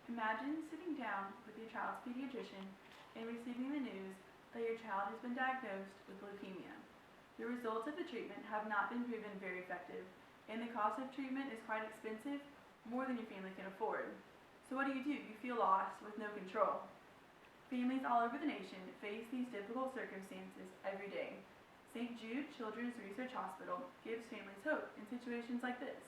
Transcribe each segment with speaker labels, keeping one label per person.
Speaker 1: Imagine sitting down with your child's pediatrician and receiving the news that your child has been diagnosed with leukemia. The results of the treatment have not been proven very effective, and the cost of treatment is quite expensive, more than your family can afford. So what do? You feel lost with no control. Families all over the nation face these difficult circumstances every day. St. Jude Children's Research Hospital gives families hope in situations like this.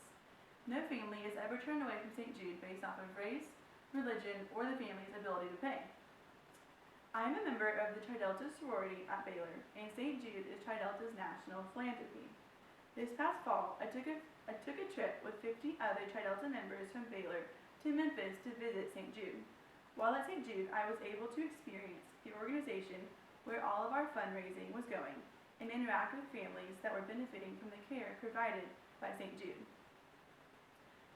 Speaker 1: No family is ever turned away from St. Jude based off of race, religion, or the family's ability to pay. I am a member of the Chi Delta sorority at Baylor, and St. Jude is Chi Delta's national philanthropy. This past fall, I took a trip with 50 other Chi Delta members from Baylor to Memphis to visit St. Jude. While at St. Jude, I was able to experience the organization where all of our fundraising was going and interact with families that were benefiting from the care provided by St. Jude.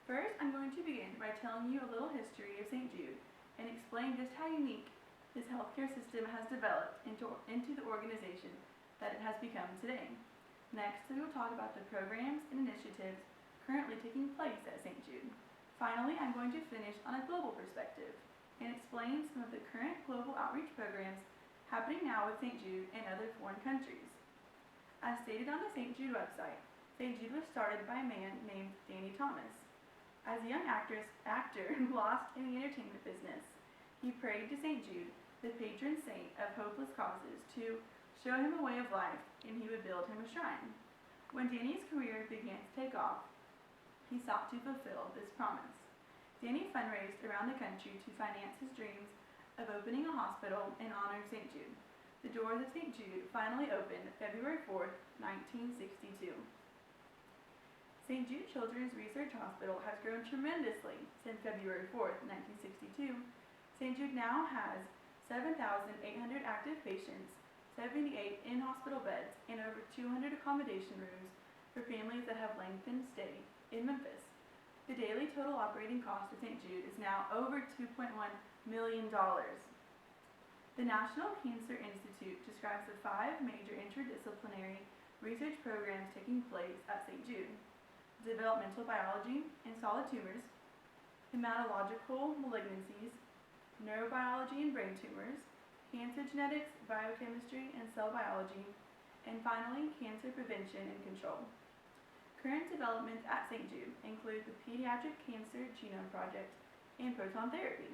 Speaker 1: First, I'm going to begin by telling you a little history of St. Jude and explain just how unique this healthcare system has developed into the organization that it has become today. Next, we will talk about the programs and initiatives currently taking place at St. Jude. Finally, I'm going to finish on a global perspective and explain some of the current global outreach programs happening now with St. Jude and other foreign countries. As stated on the St. Jude website, St. Jude was started by a man named Danny Thomas. As a young actor lost in the entertainment business, he prayed to St. Jude, the patron saint of hopeless causes, to show him a way of life, and he would build him a shrine. When Danny's career began to take off, he sought to fulfill this promise. Danny fundraised around the country to finance his dreams of opening a hospital in honor of St. Jude. The doors of St. Jude finally opened February 4th, 1962. St. Jude Children's Research Hospital has grown tremendously since February 4th, 1962. St. Jude now has 7,800 active patients, 78 in-hospital beds, and over 200 accommodation rooms for families that have lengthened stay in Memphis. The daily total operating cost of St. Jude is now over $2.1 million. The National Cancer Institute describes the 5 major interdisciplinary research programs taking place at St. Jude: developmental biology and solid tumors, hematological malignancies, neurobiology and brain tumors, cancer genetics, biochemistry, and cell biology, and finally, cancer prevention and control. Current developments at St. Jude include the Pediatric Cancer Genome Project and proton therapy.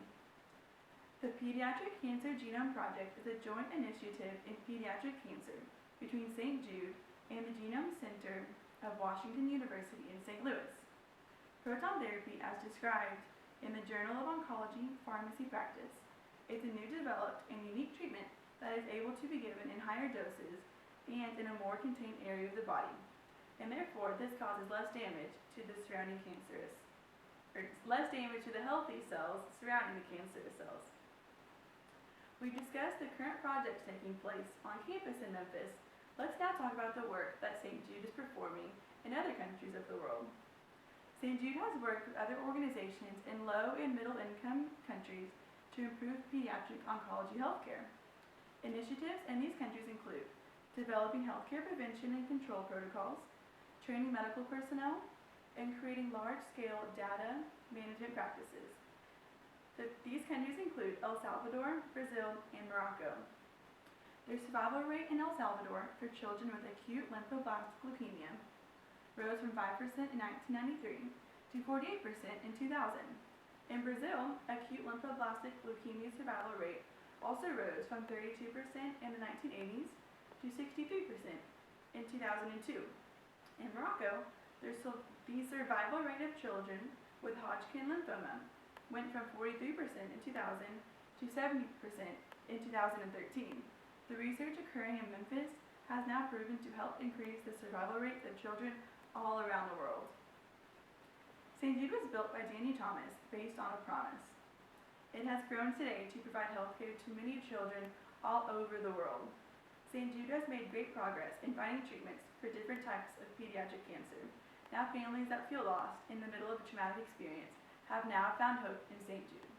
Speaker 1: The Pediatric Cancer Genome Project is a joint initiative in pediatric cancer between St. Jude and the Genome Center of Washington University in St. Louis. Proton therapy, as described in the Journal of Oncology Pharmacy Practice, is a new developed and unique treatment that is able to be given in higher doses and in a more contained area of the body, and therefore this causes less damage to the healthy cells surrounding the cancerous cells. We've discussed the current projects taking place on campus in Memphis. Let's now talk about the work that St. Jude is performing in other countries of the world. St. Jude has worked with other organizations in low and middle income countries to improve pediatric oncology healthcare. Initiatives in these countries include developing healthcare prevention and control protocols, training medical personnel, and creating large-scale data management practices. These countries include El Salvador, Brazil, and Morocco. Their survival rate in El Salvador for children with acute lymphoblastic leukemia rose from 5% in 1993 to 48% in 2000. In Brazil, acute lymphoblastic leukemia survival rate also rose from 32% in the 1980s to 63% in 2002. In Morocco, the survival rate of children with Hodgkin lymphoma went from 43% in 2000 to 70% in 2013. The research occurring in Memphis has now proven to help increase the survival rates of children all around the world. St. Jude was built by Danny Thomas based on a promise. It has grown today to provide healthcare to many children all over the world. St. Jude has made great progress in finding treatments for different types of pediatric cancer. Now families that feel lost in the middle of a traumatic experience have now found hope in St. Jude.